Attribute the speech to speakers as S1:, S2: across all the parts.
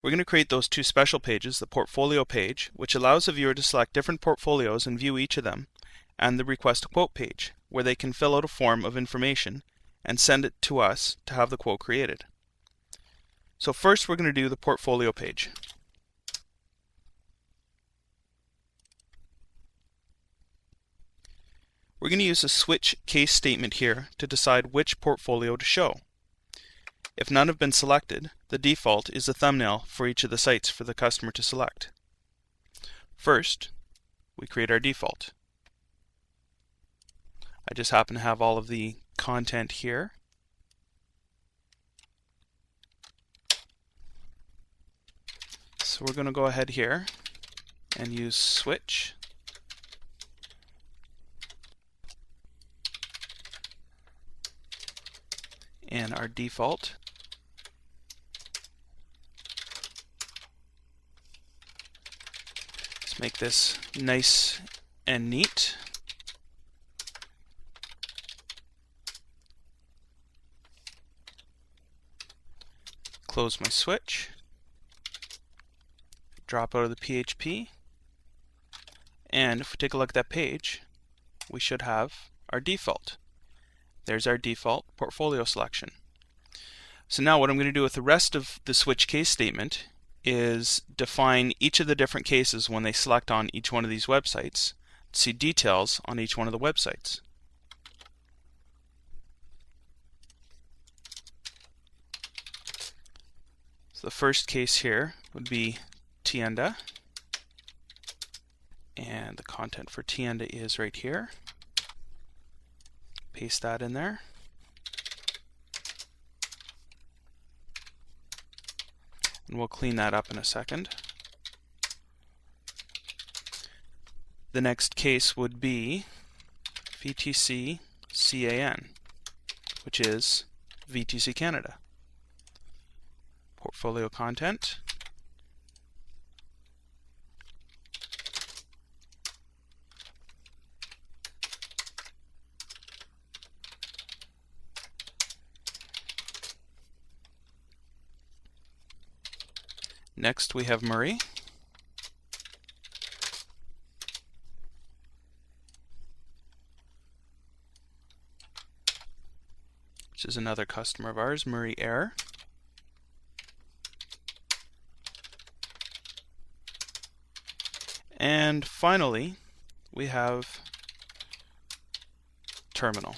S1: We're going to create those two special pages, the portfolio page, which allows the viewer to select different portfolios and view each of them, and the request a quote page, where they can fill out a form of information and send it to us to have the quote created. So first we're going to do the portfolio page. We're going to use a switch case statement here to decide which portfolio to show. If none have been selected, the default is the thumbnail for each of the sites for the customer to select. First, we create our default. I just happen to have all of the content here. So we're going to go ahead here and use switch. And our default. Let's make this nice and neat. Close my switch. Drop out of the PHP. And if we take a look at that page, we should have our default. There's our default portfolio selection. So now what I'm going to do with the rest of the switch case statement is define each of the different cases when they select on each one of these websites, to see details on each one of the websites. So the first case here would be Tienda, and the content for Tienda is right here. Paste that in there. And we'll clean that up in a second. The next case would be VTC CAN, which is VTC Canada. Portfolio content. Next we have Murray. Which is another customer of ours, Murray Air. And finally, we have Terminal.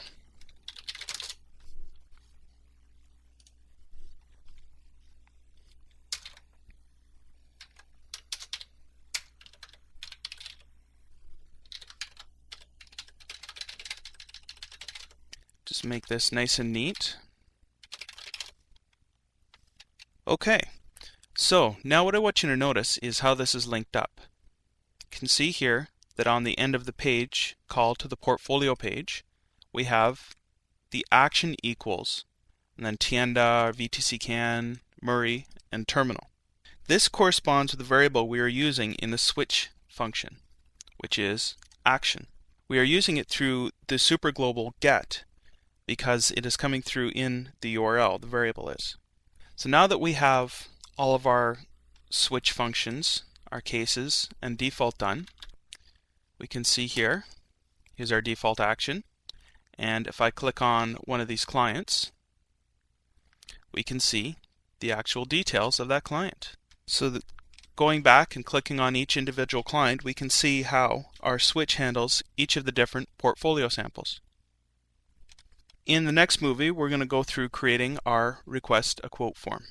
S1: Just make this nice and neat. Okay, so now what I want you to notice is how this is linked up. You can see here that on the end of the page call to the portfolio page, we have the action equals, and then Tienda, VTC Can, Murray, and Terminal. This corresponds to the variable we are using in the switch function, which is action. We are using it through the superglobal get, because it is coming through in the URL, the variable is. So now that we have all of our switch functions, our cases, and default done, we can see here, here's our default action, and if I click on one of these clients, we can see the actual details of that client. So that going back and clicking on each individual client, we can see how our switch handles each of the different portfolio samples. In the next movie, we're going to go through creating our request a quote form.